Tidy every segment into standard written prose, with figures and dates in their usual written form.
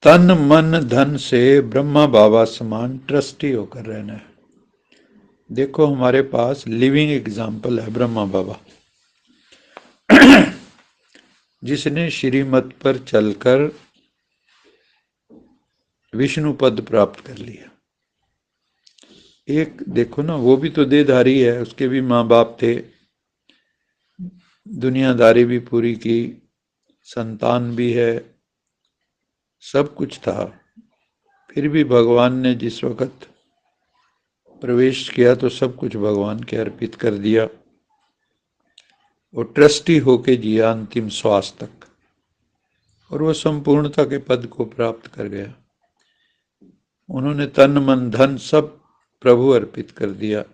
तन मन धन से ब्रह्मा बाबा समान ट्रस्टी होकर रहना है। देखो हमारे पास लिविंग एग्जाम्पल है ब्रह्मा बाबा, जिसने श्रीमत पर चलकर विष्णु पद प्राप्त कर लिया। एक देखो ना, वो भी तो देहधारी है, उसके भी माँ बाप थे, दुनियादारी भी पूरी की, संतान भी है, सब कुछ था। फिर भी भगवान ने जिस वक्त प्रवेश किया तो सब कुछ भगवान के अर्पित कर दिया और ट्रस्टी होके जिया अंतिम श्वास तक, और वो संपूर्णता के पद को प्राप्त कर गया। उन्होंने तन मन धन सब प्रभु अर्पित कर दिया।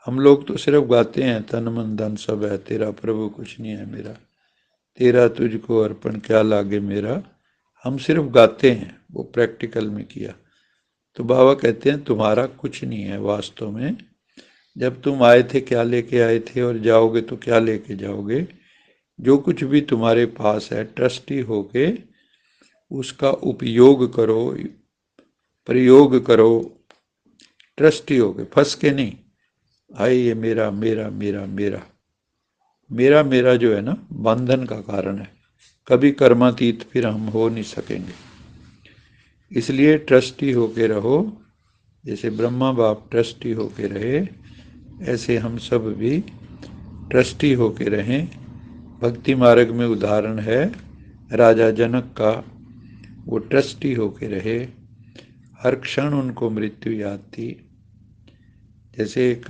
हम लोग तो सिर्फ गाते हैं तन मन धन सब है तेरा प्रभु, कुछ नहीं है मेरा, तेरा तुझको अर्पण क्या लागे मेरा। हम सिर्फ गाते हैं, वो प्रैक्टिकल में किया। तो बाबा कहते हैं तुम्हारा कुछ नहीं है वास्तव में। जब तुम आए थे क्या लेके आए थे, और जाओगे तो क्या लेके जाओगे। जो कुछ भी तुम्हारे पास है ट्रस्टी होके उसका उपयोग करो, प्रयोग करो, ट्रस्टी होके, फंस के नहीं। हाय ये मेरा मेरा मेरा मेरा मेरा मेरा जो है ना, बंधन का कारण है। कभी कर्मातीत फिर हम हो नहीं सकेंगे। इसलिए ट्रस्टी होके रहो, जैसे ब्रह्मा बाप ट्रस्टी होके रहे, ऐसे हम सब भी ट्रस्टी होके रहें। भक्ति मार्ग में उदाहरण है राजा जनक का, वो ट्रस्टी होके रहे, हर क्षण उनको मृत्यु याद थी। जैसे एक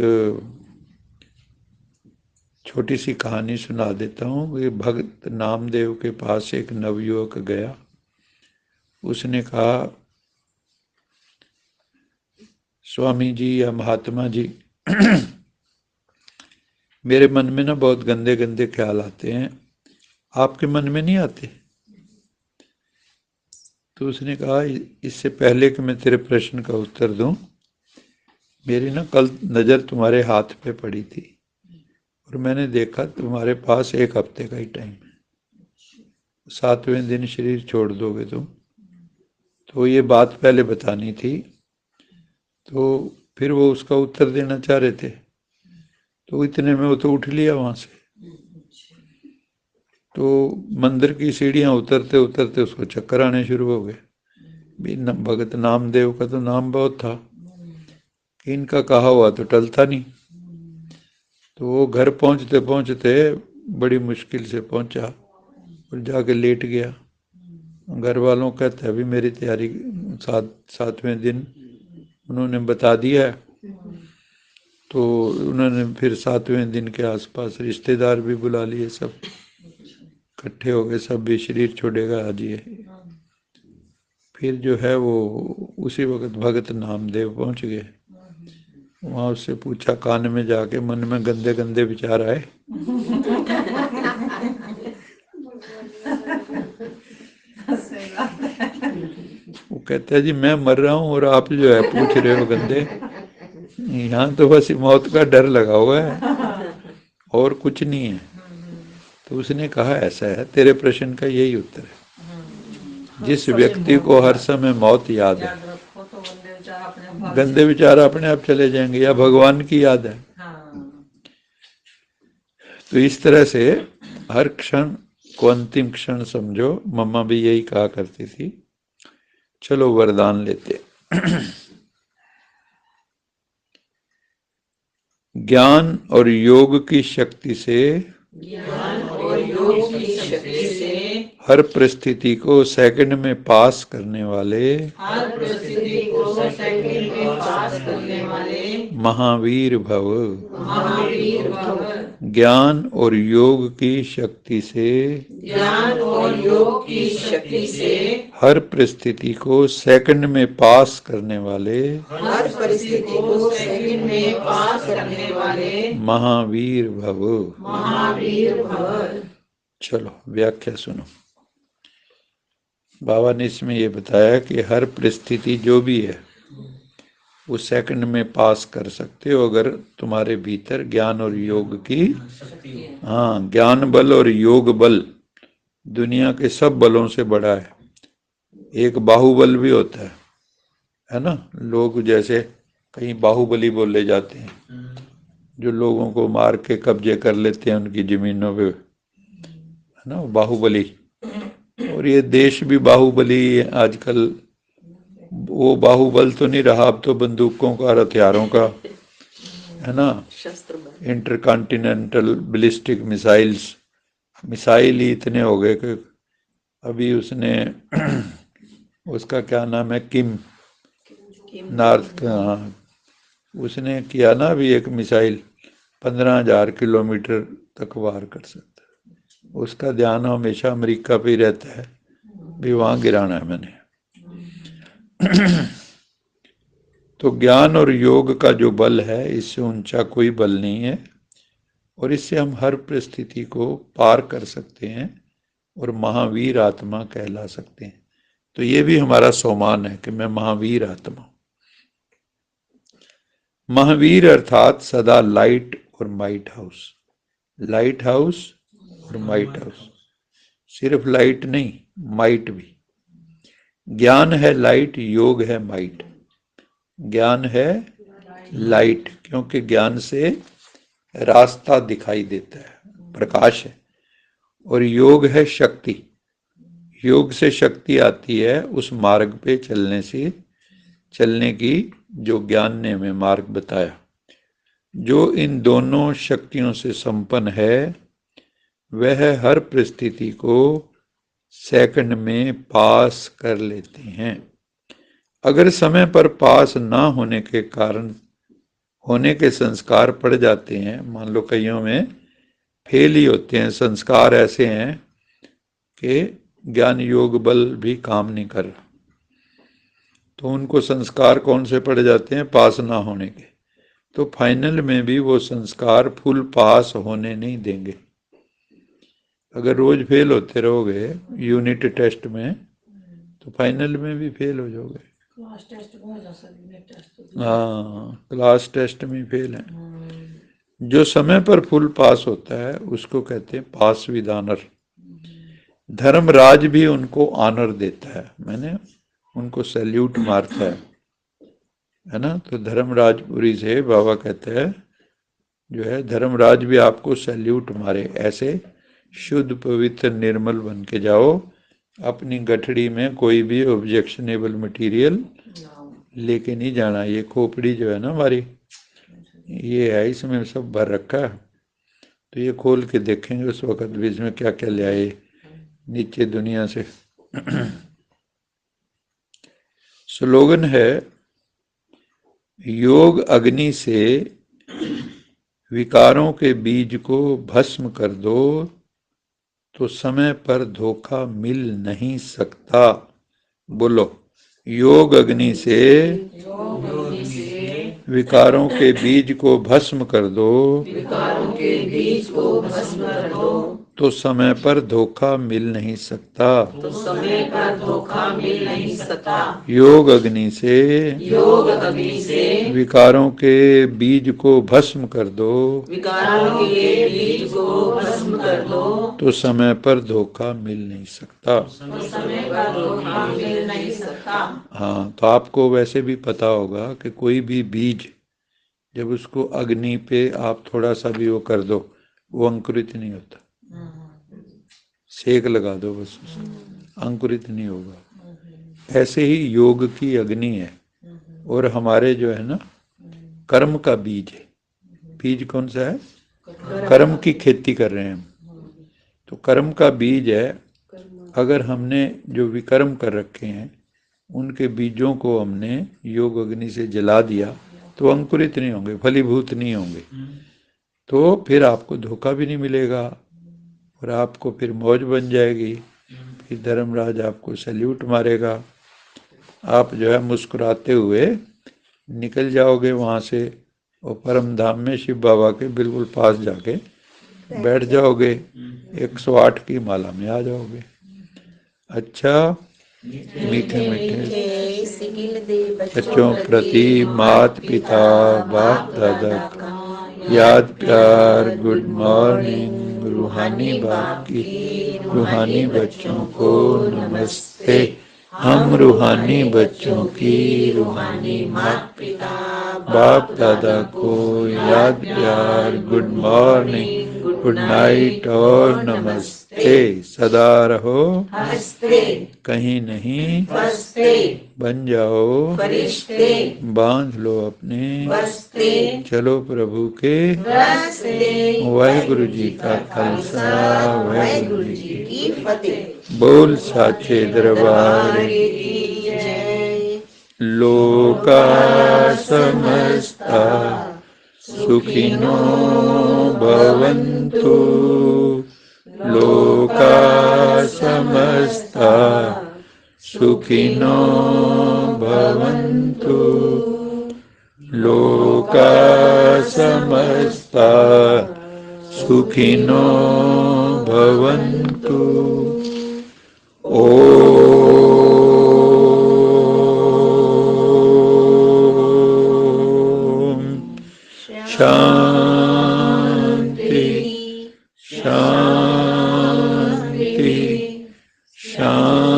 छोटी सी कहानी सुना देता हूँ। ये भक्त नामदेव के पास एक नवयुवक गया। उसने कहा स्वामी जी या महात्मा जी, मेरे मन में ना बहुत गंदे गंदे ख्याल आते हैं, आपके मन में नहीं आते। तो उसने कहा इससे पहले कि मैं तेरे प्रश्न का उत्तर दूं, मेरी ना कल नज़र तुम्हारे हाथ पे पड़ी थी और मैंने देखा तुम्हारे पास एक हफ्ते का ही टाइम है, 7वें दिन शरीर छोड़ दोगे तुम। तो ये बात पहले बतानी थी। तो फिर वो उसका उत्तर देना चाह रहे थे, तो इतने में वो तो उठ लिया वहां से। तो मंदिर की सीढ़ियां उतरते उतरते उसको चक्कर आने शुरू हो गए। भगत नामदेव का तो नाम बहुत था, इनका कहा हुआ तो टलता नहीं। तो वो घर पहुंचते पहुंचते बड़ी मुश्किल से पहुंचा और जाके लेट गया। घर वालों कहते अभी मेरी तैयारी 7वें दिन उन्होंने बता दिया है। तो उन्होंने फिर 7वें दिन के आसपास रिश्तेदार भी बुला लिए, सब इकट्ठे हो गए, सब भी शरीर छोड़ेगा आज ये। फिर जो है वो उसी वक्त भगत नामदेव पहुंच गए। वहां उससे पूछा कान में जाके, मन में गंदे गंदे विचार आए? वो कहता है जी मैं मर रहा हूँ और आप जो है पूछ रहे हो गंदे। यहाँ तो बस मौत का डर लगा हुआ है और कुछ नहीं है। तो उसने कहा ऐसा है, तेरे प्रश्न का यही उत्तर है। जिस व्यक्ति को हर समय मौत याद है, गंदे विचार अपने आप चले जाएंगे, या भगवान की याद है। तो इस तरह से हर क्षण को अंतिम क्षण समझो। मम्मा भी यही कहा करती थी। चलो वरदान लेते। ज्ञान और योग की शक्ति से हर परिस्थिति को सेकंड में पास करने वाले महावीर भव। ज्ञान और योग की शक्ति से हर परिस्थिति को सेकंड में पास करने वाले महावीर भव। चलो व्याख्या सुनो। बाबा ने इसमें ये बताया कि हर परिस्थिति जो भी है वो सेकंड में पास कर सकते हो अगर तुम्हारे भीतर ज्ञान और योग की, हाँ, ज्ञान बल और योग बल दुनिया के सब बलों से बड़ा है। एक बाहुबल भी होता है ना। लोग जैसे कहीं बाहुबली बोले जाते हैं, जो लोगों को मार के कब्जे कर लेते हैं उनकी जमीनों पे, है ना, बाहुबली। और ये देश भी बाहुबली आजकल, वो बाहुबल तो नहीं रहा, अब तो बंदूकों का और हथियारों का, है ना, इंटरकॉन्टिनेंटल बैलिस्टिक मिसाइल्स, मिसाइल ही इतने हो गए कि अभी उसने उसका क्या नाम है, किम नॉर्थ का, हाँ, उसने किया ना अभी एक मिसाइल 15,000 किलोमीटर तक वार कर सकता है। उसका ध्यान हमेशा अमेरिका पे ही रहता है, भी वहाँ गिराना है मैंने। तो ज्ञान और योग का जो बल है, इससे ऊंचा कोई बल नहीं है, और इससे हम हर परिस्थिति को पार कर सकते हैं और महावीर आत्मा कहला सकते हैं। तो ये भी हमारा सोमान है कि मैं महावीर आत्मा हूं। महावीर अर्थात सदा लाइट और माइट हाउस, लाइट हाउस और माइट हाउस, सिर्फ लाइट नहीं, माइट भी। ज्ञान है लाइट, योग है माइट। ज्ञान है लाइट क्योंकि ज्ञान से रास्ता दिखाई देता है, प्रकाश है। और योग है शक्ति, योग से शक्ति आती है उस मार्ग पे चलने से, चलने की जो ज्ञान ने हमें मार्ग बताया। जो इन दोनों शक्तियों से संपन्न है वह हर परिस्थिति को सेकंड में पास कर लेते हैं। अगर समय पर पास ना होने के कारण होने के संस्कार पड़ जाते हैं, मान लो कईयों में फेल ही होते हैं, संस्कार ऐसे हैं कि ज्ञान योग बल भी काम नहीं कर रहा, तो उनको संस्कार कौन से पड़ जाते हैं, पास ना होने के। तो फाइनल में भी वो संस्कार फुल पास होने नहीं देंगे। अगर रोज फेल होते रहोगे यूनिट टेस्ट में तो फाइनल में भी फेल हो जाओगे। क्लास टेस्ट में हो जा सकती है, हाँ, क्लास टेस्ट में फेल है। जो समय पर फुल पास होता है उसको कहते हैं पास विद ऑनर। धर्मराज भी उनको ऑनर देता है, मैंने उनको सैल्यूट मारता है ना। तो धर्मराजपुरी से बाबा कहते हैं जो है, धर्मराज भी आपको सैल्यूट मारे, ऐसे शुद्ध पवित्र निर्मल बन के जाओ। अपनी गठड़ी में कोई भी ऑब्जेक्शनेबल मटेरियल लेके नहीं जाना। ये खोपड़ी जो है ना हमारी, ये है, इसमें सब भर रखा है, तो ये खोल के देखेंगे उस वक्त भी इसमें क्या क्या ले आए नीचे दुनिया से। स्लोगन है, योग अग्नि से विकारों के बीज को भस्म कर दो तो समय पर धोखा मिल नहीं सकता। बोलो, योग अग्नि से विकारों के बीज को भस्म कर दो, विकारों के बीज को भस्म कर दो तो समय पर धोखा मिल नहीं सकता, तो समय पर धोखा मिल नहीं सकता। योग अग्नि से विकारों के बीज को भस्म कर दो, विकारों के बीज को भस्म कर दो तो समय पर धोखा मिल नहीं सकता, तो समय पर धोखा मिल नहीं सकता। हाँ, तो आपको वैसे भी पता होगा कि कोई भी बीज जब उसको अग्नि पे आप थोड़ा सा भी वो कर दो, वो अंकुरित नहीं होता। सेक लगा दो बस, अंकुरित नहीं होगा। ऐसे ही योग की अग्नि है, और हमारे जो है ना कर्म का बीज है। बीज कौन सा है, कर्म की खेती कर रहे हैं हम, तो कर्म का बीज है। अगर हमने जो विकर्म कर रखे हैं उनके बीजों को हमने योग अग्नि से जला दिया तो अंकुरित नहीं होंगे, फलीभूत नहीं होंगे, तो फिर आपको धोखा भी नहीं मिलेगा और आपको फिर मौज बन जाएगी। फिर धर्मराज आपको सैल्यूट मारेगा, आप जो है मुस्कुराते हुए निकल जाओगे वहाँ से और परम धाम में शिव बाबा के बिल्कुल पास जाके बैठ जाओगे, 108 की माला में आ जाओगे। अच्छा, मीठे मीठे बच्चों प्रति मात पिता बाप दादा याद प्यार, गुड मॉर्निंग, रूहानी बाप की रूहानी बच्चों को नमस्ते। हम रूहानी बच्चों की रूहानी माता पिता बाप दादा को याद प्यार गुड मॉर्निंग गुड नाइट और नमस्ते। सदा रहो हंसते कहीं नहीं बसते बन जाओ फरिश्ते बांध लो अपने बस्ते चलो प्रभु के रास्ते। वाहिगुरु जी का खालसा वाहिगुरु जी की फतेह। बोल साचे दरबार की जय। लोका समस्ता सुखिनो भवन्तु लोका समस्ता सुखिनो भवन्तु लोका समस्ता सुखिनो भवन्तु। शांति शांति शांति।